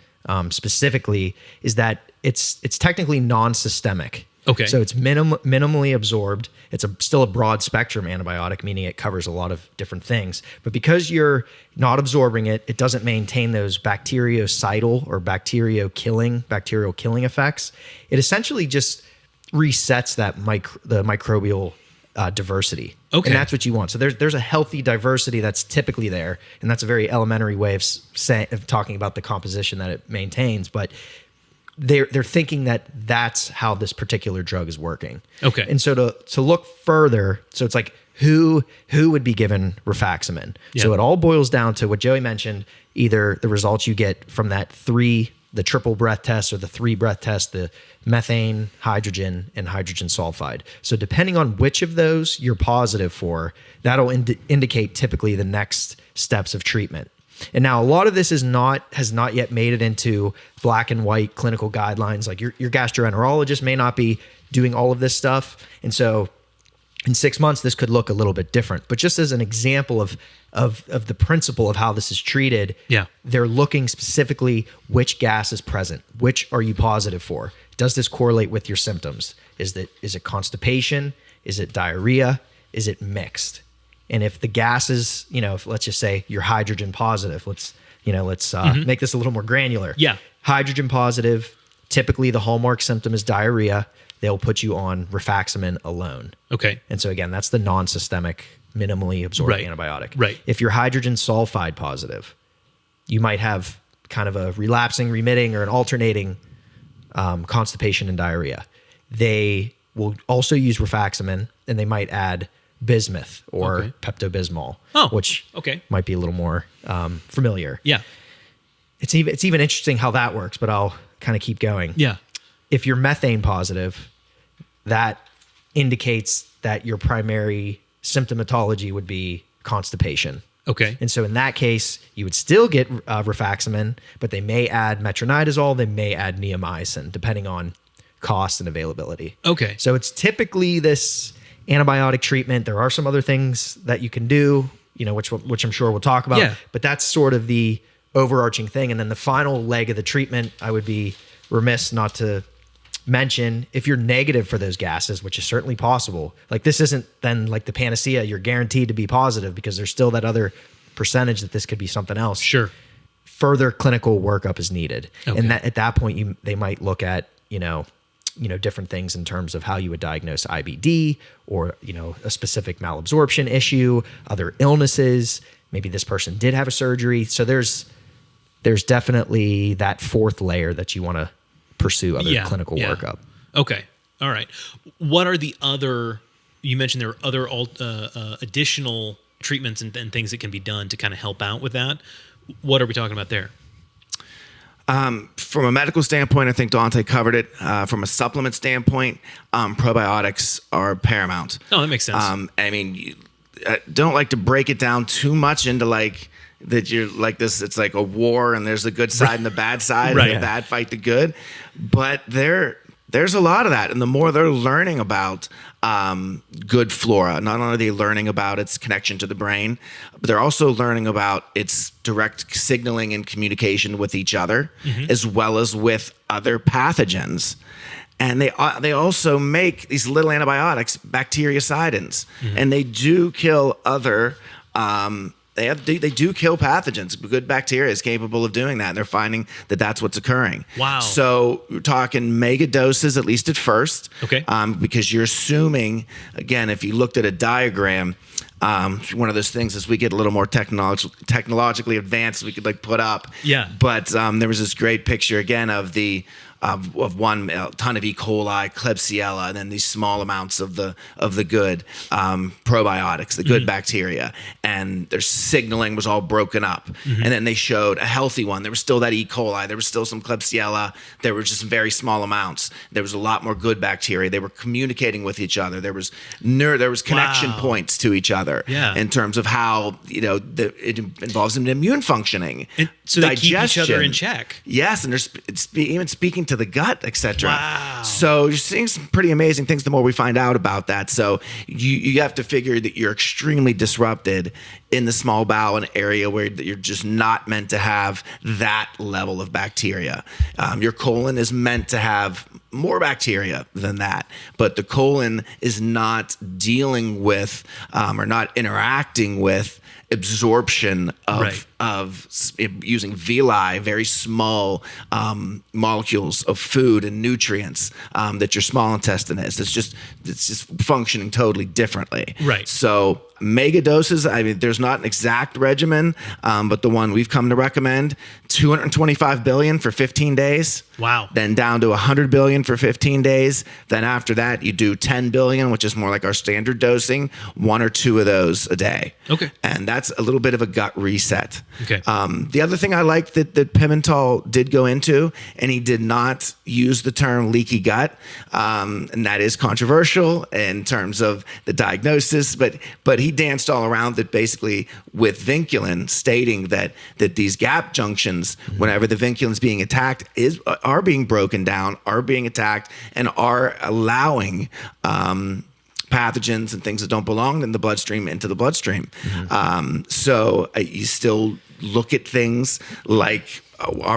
specifically is that it's technically non-systemic. Okay. So it's minimally absorbed. It's still a broad spectrum antibiotic, meaning it covers a lot of different things. But because you're not absorbing it, it doesn't maintain those bactericidal or bacterial killing effects. It essentially just resets that the microbial diversity. Okay. And that's what you want. So there's a healthy diversity that's typically there, and that's a very elementary way of talking about the composition that it maintains. But they're thinking that that's how this particular drug is working. Okay. And so to look further, so it's like who would be given rifaximin? Yep. So it all boils down to what Joey mentioned, either the results you get from the triple breath test, or the 3 breath test, the methane, hydrogen, and hydrogen sulfide. So depending on which of those you're positive for, that'll indicate typically the next steps of treatment. And now a lot of this has not yet made it into black and white clinical guidelines. Like your gastroenterologist may not be doing all of this stuff. And so in 6 months, this could look a little bit different. But just as an example of the principle of how this is treated, they're looking specifically which gas is present. Which are you positive for? Does this correlate with your symptoms? Is it constipation? Is it diarrhea? Is it mixed? And if the gases, if let's just say you're hydrogen positive, let's make this a little more granular. Yeah. Hydrogen positive, typically the hallmark symptom is diarrhea. They'll put you on rifaximin alone. Okay. And so again, that's the non-systemic, minimally absorbed antibiotic. Right. If you're hydrogen sulfide positive, you might have kind of a relapsing, remitting, or an alternating constipation and diarrhea. They will also use rifaximin, and they might add bismuth or Pepto-Bismol, which might be a little more familiar. Yeah. It's even interesting how that works, but I'll kind of keep going. Yeah. If you're methane positive, that indicates that your primary symptomatology would be constipation. Okay. And so in that case, you would still get rifaximin, but they may add metronidazole, they may add neomycin, depending on cost and availability. Okay. So it's typically this antibiotic treatment. There are some other things that you can do, which I'm sure we'll talk about. Yeah. But that's sort of the overarching thing. And then the final leg of the treatment, I would be remiss not to mention, if you're negative for those gases, which is certainly possible. Like this isn't then like the panacea. You're guaranteed to be positive because there's still that other percentage that this could be something else. Sure. Further clinical workup is needed. Okay. And at that point, they might look at, different things in terms of how you would diagnose IBD or, a specific malabsorption issue, other illnesses. Maybe this person did have a surgery. So there's definitely that fourth layer that you want to pursue other clinical workup. Okay. All right. What are the other, you mentioned there are other additional treatments and things that can be done to kind of help out with that. What are we talking about there? From a medical standpoint, I think Dante covered it. From a supplement standpoint, probiotics are paramount. Oh, that makes sense. I don't like to break it down too much into like that you're like this. It's like a war and there's the good side and the bad side and the bad fight the good. But there's a lot of that. And the more they're learning about good flora, not only are they learning about its connection to the brain, but they're also learning about its direct signaling and communication with each other, as well as with other pathogens. And they also make these little antibiotics, bactericidins, and they do kill other They do kill pathogens. Good bacteria is capable of doing that. And they're finding that that's what's occurring. Wow. So we're talking mega doses, at least at first. Okay. Because you're assuming, again, if you looked at a diagram, one of those things as we get a little more technologically advanced, we could like put up. Yeah. But there was this great picture again of one ton of E. coli, Klebsiella, and then these small amounts of the good probiotics, the good bacteria, and their signaling was all broken up. And then they showed a healthy one. There was still that E. coli. There was still some Klebsiella. There were just very small amounts. There was a lot more good bacteria. They were communicating with each other. There was connection points to each other in terms of how it involves an immune functioning. And so they digestion. keep each other in check. Yes, and it's even speaking to the gut, etc. Wow. So you're seeing some pretty amazing things the more we find out about that. So you have to figure that you're extremely disrupted in the small bowel, an area where you're just not meant to have that level of bacteria. Your colon is meant to have more bacteria than that, but the colon is not dealing with or not interacting with absorption of using villi, very small molecules of food and nutrients that your small intestine is. It's just functioning totally differently. Right. So mega doses, there's not an exact regimen, but the one we've come to recommend, 225 billion for 15 days. Wow. Then down to 100 billion for 15 days. Then after that, you do 10 billion, which is more like our standard dosing, 1 or 2 of those a day. Okay. And that's a little bit of a gut reset. Okay. The other thing I like that Pimentel did go into, and he did not use the term leaky gut, and that is controversial in terms of the diagnosis, but he danced all around it basically with vinculin, stating that these gap junctions, whenever the vinculin is being attacked, are being broken down, are being attacked, and are allowing pathogens and things that don't belong in the bloodstream into the bloodstream. So you still look at things like,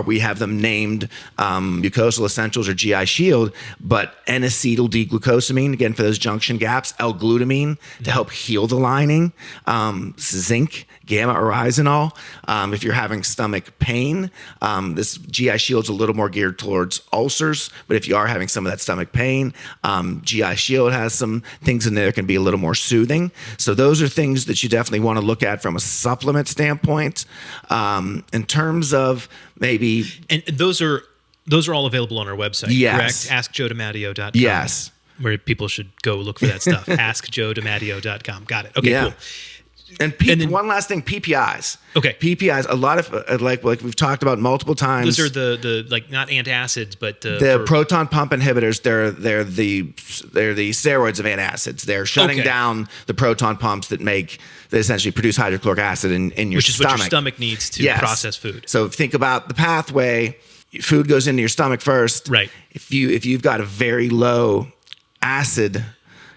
we have them named mucosal essentials or GI shield, but N-acetyl D-glucosamine, again, for those junction gaps, L-glutamine to help heal the lining, zinc, gamma-oryzanol. If you're having stomach pain, this GI shield's a little more geared towards ulcers, but if you are having some of that stomach pain, GI shield has some things in there that can be a little more soothing. So those are things that you definitely want to look at from a supplement standpoint. In terms of maybe, and those are all available on our website. Yes. Correct. AskJoeDiMatteo.com. Yes. Where people should go look for that stuff. AskJoeDiMatteo.com. Got it. Okay, cool. And then, one last thing, PPIs. Okay. PPIs, a lot of, like we've talked about multiple times. Those are the like, not antacids, but the proton pump inhibitors. They're the steroids of antacids. They're shutting down the proton pumps that essentially produce hydrochloric acid in your which is stomach. what your stomach needs to process food. So think about the pathway. Food goes into your stomach first. Right. If you've got a very low acid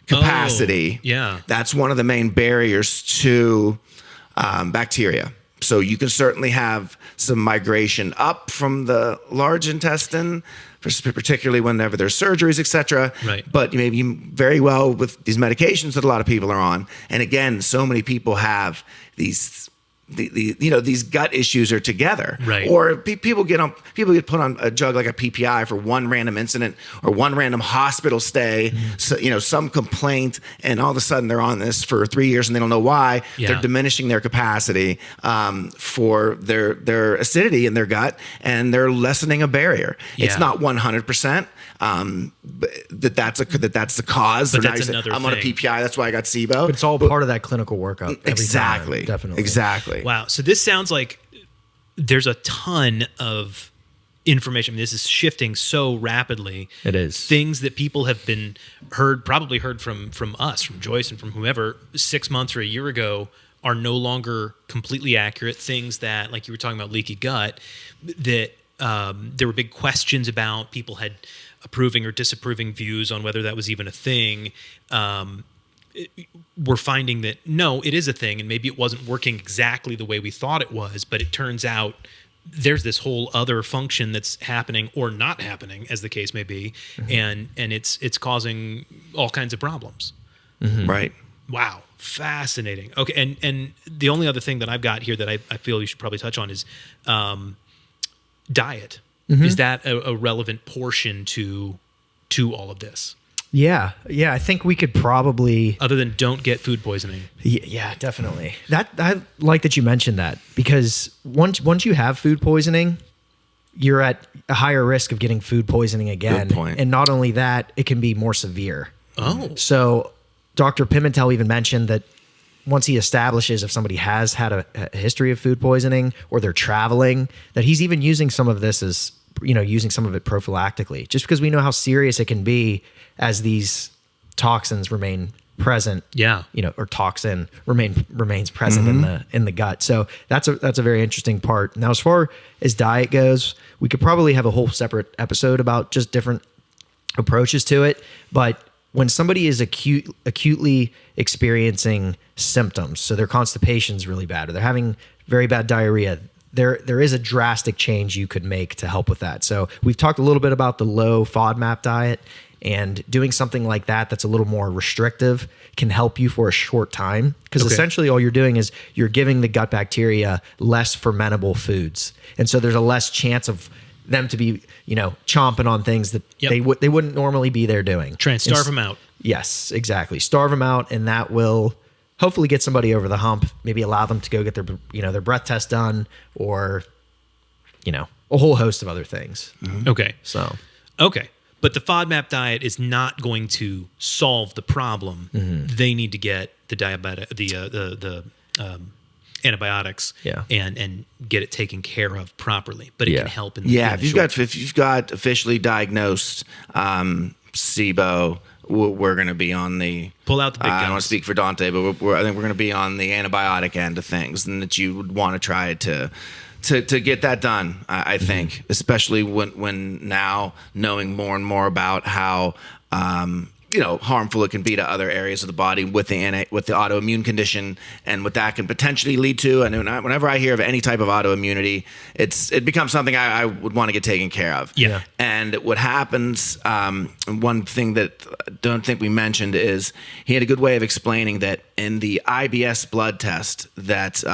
capacity, that's one of the main barriers to bacteria. So you can certainly have some migration up from the large intestine, particularly whenever there's surgeries, etc. Right. But maybe very well with these medications that a lot of people are on. And again, so many people have these these gut issues are together, right? Or people get put on a drug like a PPI for one random incident or one random hospital stay, so, some complaint, and all of a sudden they're on this for 3 years and they don't know why. They're diminishing their capacity for their acidity in their gut, and they're lessening a barrier. It's not 100%. That's the cause. But that's another I'm on a PPI. That's why I got SIBO. But it's all part of that clinical workup. Exactly. Every time, definitely. Exactly. Wow. So this sounds like there's a ton of information. I mean, this is shifting so rapidly. It is. Things that people have probably heard from us, from Joyce, and from whomever 6 months or a year ago are no longer completely accurate. Things that, like you were talking about leaky gut, that there were big questions about. People had approving or disapproving views on whether that was even a thing. We're finding that no, it is a thing, and maybe it wasn't working exactly the way we thought it was, but it turns out there's this whole other function that's happening or not happening, as the case may be, and it's causing all kinds of problems. Right. Wow. Fascinating. Okay, and the only other thing that I've got here that I feel you should probably touch on is diet. Is that a relevant portion to all of this? Yeah. I think we could probably, other than don't get food poisoning. Yeah, definitely. I like that you mentioned that, because once you have food poisoning, you're at a higher risk of getting food poisoning again. Good point. And not only that, it can be more severe. Oh. So Dr. Pimentel even mentioned that once he establishes if somebody has had a history of food poisoning or they're traveling, that he's even using some of this as, using some of it prophylactically, just because we know how serious it can be as these toxins remain present. Yeah. Or toxin remains present in the gut. So that's a very interesting part. Now, as far as diet goes, we could probably have a whole separate episode about just different approaches to it. But when somebody is acutely experiencing symptoms, so their constipation is really bad, or they're having very bad diarrhea, there is a drastic change you could make to help with that. So we've talked a little bit about the low FODMAP diet, and doing something like that's a little more restrictive can help you for a short time, because essentially all you're doing is you're giving the gut bacteria less fermentable foods. And so there's a less chance of them to be, chomping on things that they wouldn't normally be there doing. Try and starve them out. Yes, exactly. Starve them out, and that will hopefully get somebody over the hump, maybe allow them to go get their breath test done, or, a whole host of other things. Okay. So. Okay. But the FODMAP diet is not going to solve the problem. They need to get the antibiotics Yeah. and get it taken care of properly. But it can help in the if you've got officially diagnosed SIBO, we're going to be on the pull out the big guns. I don't want to speak for Dante, but I think we're going to be on the antibiotic end of things, and that you would want to try to get that done. I think, especially when now knowing more and more about how harmful it can be to other areas of the body with the autoimmune condition and what that can potentially lead to. And whenever I hear of any type of autoimmunity, it becomes something I would want to get taken care of. Yeah. And what happens, one thing that I don't think we mentioned is he had a good way of explaining that in the IBS blood test that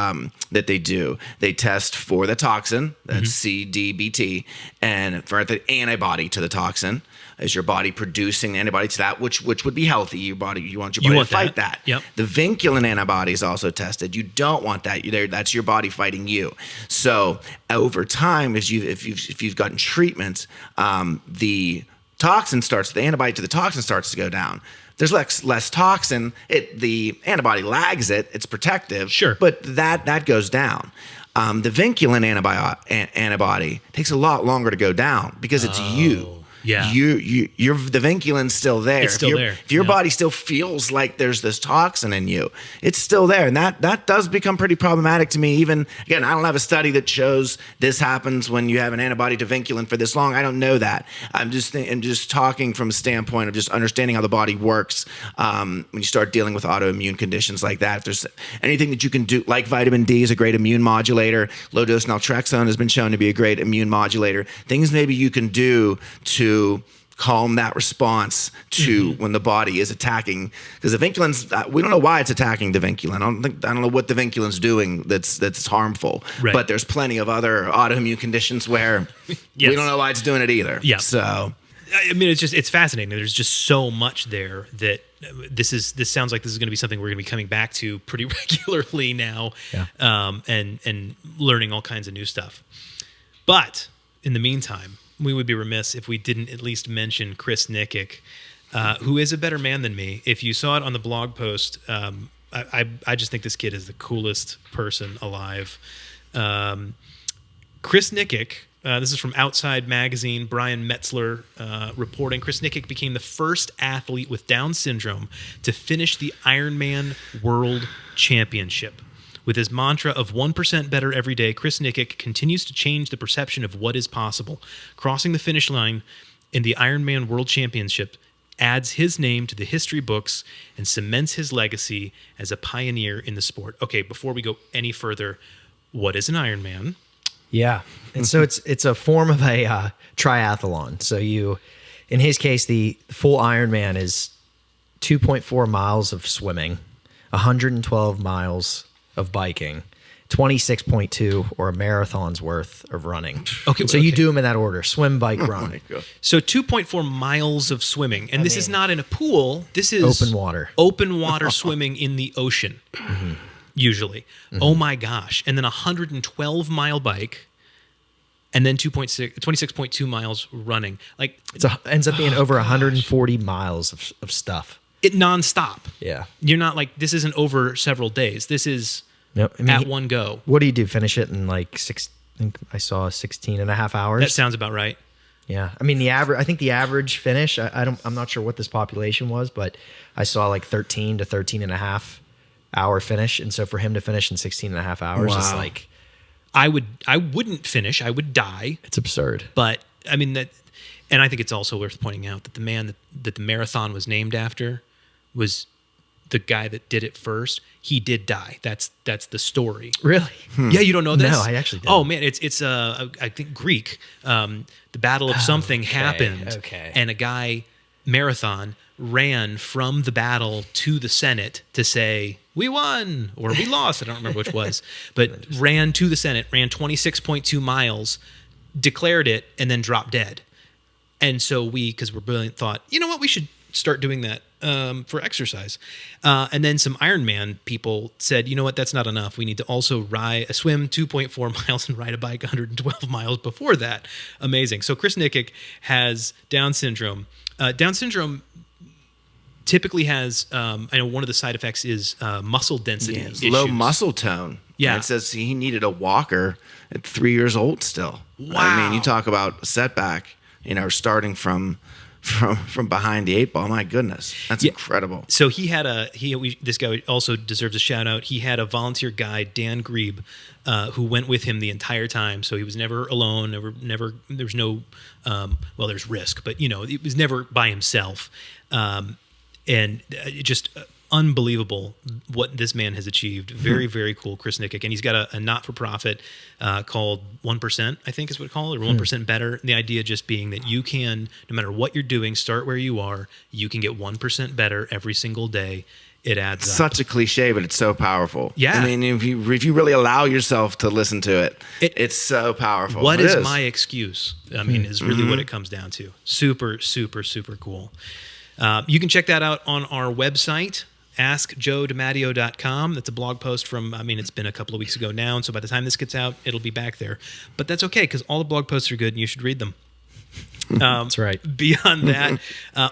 they do, they test for the toxin, that's CDBT, and for the antibody to the toxin. Is your body producing antibody to that, which would be healthy? You want your body to fight that. Yep. The vinculin antibody is also tested. You don't want that. That's your body fighting you. So over time, if you've gotten treatment, the antibody to the toxin starts to go down. There's less toxin. The antibody lags it. It's protective. Sure. But that goes down. The vinculin antibody takes a lot longer to go down because it's you. Yeah. The vinculin's still there. It's still there. If your body still feels like there's this toxin in you, it's still there. And that does become pretty problematic to me. Even, again, I don't have a study that shows this happens when you have an antibody to vinculin for this long. I don't know that. I'm just talking from a standpoint of just understanding how the body works when you start dealing with autoimmune conditions like that. If there's anything that you can do, like vitamin D is a great immune modulator. Low-dose naltrexone has been shown to be a great immune modulator. Things maybe you can do to calm that response to when the body is attacking, because the vinculin's we don't know why it's attacking the vinculin. I don't know what the vinculin's doing that's harmful. Right. But there's plenty of other autoimmune conditions where Yes. we don't know why it's doing it either. Yeah. So I mean, it's fascinating. There's just so much there that this sounds like this is going to be something we're going to be coming back to pretty regularly now. Yeah. And learning all kinds of new stuff. But in the meantime, we would be remiss if we didn't at least mention Chris Nikic, who is a better man than me. If you saw it on the blog post, I just think this kid is the coolest person alive. Chris Nikic, this is from Outside Magazine, Brian Metzler reporting, Chris Nikic became the first athlete with Down syndrome to finish the Ironman World Championship. With his mantra of 1% better every day, Chris Nikic continues to change the perception of what is possible. Crossing the finish line in the Ironman World Championship adds his name to the history books and cements his legacy as a pioneer in the sport. Okay, before we go any further, what is an Ironman? Yeah. And so it's a form of a triathlon. So in his case, the full Ironman is 2.4 miles of swimming, 112 miles of biking, 26.2 or a marathon's worth of running. Okay. So you do them in that order: swim, bike, run. oh my God. So 2.4 miles of swimming. And this is not in a pool. This is open water. Open water swimming in the ocean, usually. Oh my gosh. And then 112-mile bike, and then 26.2 miles running. Like It ends up being over 140 miles of stuff. it nonstop. Yeah. You're not like, this isn't over several days. This is at one go. What do you do? Finish it in like I think I saw 16 and a half hours. That sounds about right. Yeah. I mean, I think the average finish, I'm not sure what this population was, but I saw like 13 to 13 and a half hour finish. And so for him to finish in 16 and a half hours, it's like, I wouldn't finish. I would die. it's absurd. But I mean and I think it's also worth pointing out that the man that the marathon was named after was the guy that did it first. He did die. That's the story. Really? Yeah, you don't know this? No, I actually didn't. Oh man, it's I think Greek. The Battle of something happened. Okay. And a guy marathon ran from the battle to the Senate to say, we won or we lost. I don't remember which was, but ran to the Senate, ran 26.2 miles, declared it, and then dropped dead. And so because we're brilliant, thought, you know what, we should start doing that for exercise. And then some Ironman people said, you know what, that's not enough. We need to also swim 2.4 miles and ride a bike 112 miles before that. Amazing. So Chris Nikic has Down syndrome. Down syndrome, typically has, I know one of the side effects is muscle density issues. Low muscle tone. Yeah. It says he needed a walker at 3 years old still. Wow. I mean, you talk about a setback, starting from behind the eight ball. My goodness, that's incredible. So he had this guy also deserves a shout out. He had a volunteer guide, Dan Grebe, who went with him the entire time. So he was never alone. Never. There was no. There's risk, but it was never by himself. And just unbelievable what this man has achieved. Very, very cool, Chris Nikic. And he's got a not-for-profit called 1%, I think is what it's called, or 1% Better. And the idea just being that you can, no matter what you're doing, start where you are. You can get 1% better every single day. It adds up. Such a cliche, but it's so powerful. Yeah. I mean, if you really allow yourself to listen to it, it's so powerful. What is my excuse? I mean, is really what it comes down to. Super, super, super cool. You can check that out on our website, askjoedimatteo.com. That's a blog post from, it's been a couple of weeks ago now, and so by the time this gets out, it'll be back there. But that's okay, because all the blog posts are good, and you should read them. That's right. Beyond that,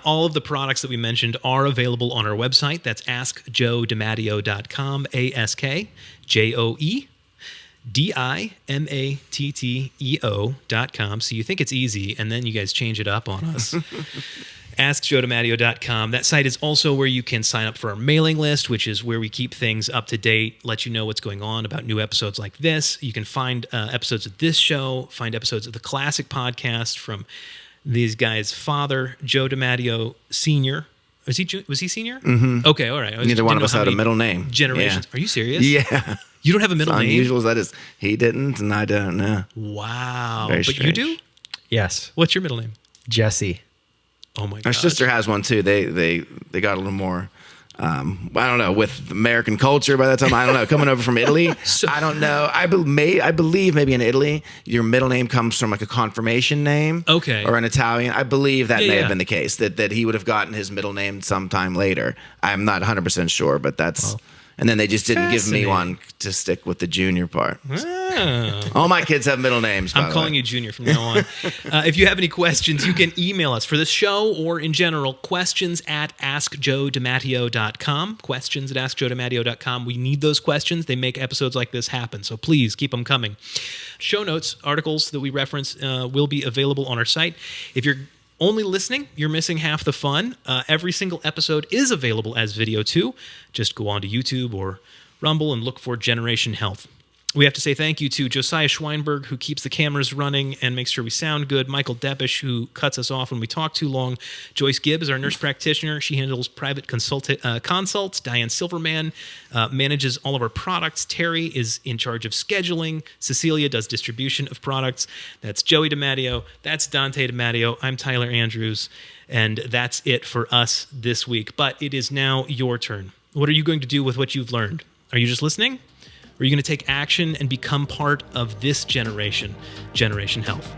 all of the products that we mentioned are available on our website. That's askjoedimatteo.com, AskJoedimatteo.com. So you think it's easy, and then you guys change it up on us. AskJoedimatteo.com. That site is also where you can sign up for our mailing list, which is where we keep things up to date, let you know what's going on about new episodes like this. You can find episodes of this show, find episodes of the classic podcast from these guys' father, Joe DiMatteo Sr. Was he senior? Mm-hmm. Okay, all right. Neither one of us had a middle name. Generations. Yeah. Are you serious? Yeah. You don't have a middle name? Unusual as that is. He didn't, and I don't know. Wow. Very but strange. You do? Yes. What's your middle name? Jesse. Oh my god. Our sister has one too. They got a little more. I don't know, with American culture by that time. I don't know, coming over from Italy. I don't know. I believe maybe in Italy, your middle name comes from like a confirmation name. Okay. Or an Italian. I believe that may have been the case, that he would have gotten his middle name sometime later. I'm not 100% sure, but that's... Well, and then they just didn't give me one to stick with the junior part. Oh. All my kids have middle names, by I'm calling you Junior from now on. If you have any questions, you can email us for the show or in general, questions@askjoedimatteo.com. Questions@askjoedimatteo.com. We need those questions. They make episodes like this happen, so please keep them coming. Show notes, articles that we reference will be available on our site. If you're only listening, you're missing half the fun. Every single episode is available as video too. Just go on to YouTube or Rumble and look for Generation Health. We have to say thank you to Josiah Schweinberg, who keeps the cameras running and makes sure we sound good. Michael Deppish, who cuts us off when we talk too long. Joyce Gibb is our nurse practitioner. She handles private consults. Diane Silverman manages all of our products. Terry is in charge of scheduling. Cecilia does distribution of products. That's Joey DiMatteo. That's Dante DiMatteo. I'm Tyler Andrews. And that's it for us this week. But it is now your turn. What are you going to do with what you've learned? Are you just listening? Or are you going to take action and become part of this generation, Generation Health?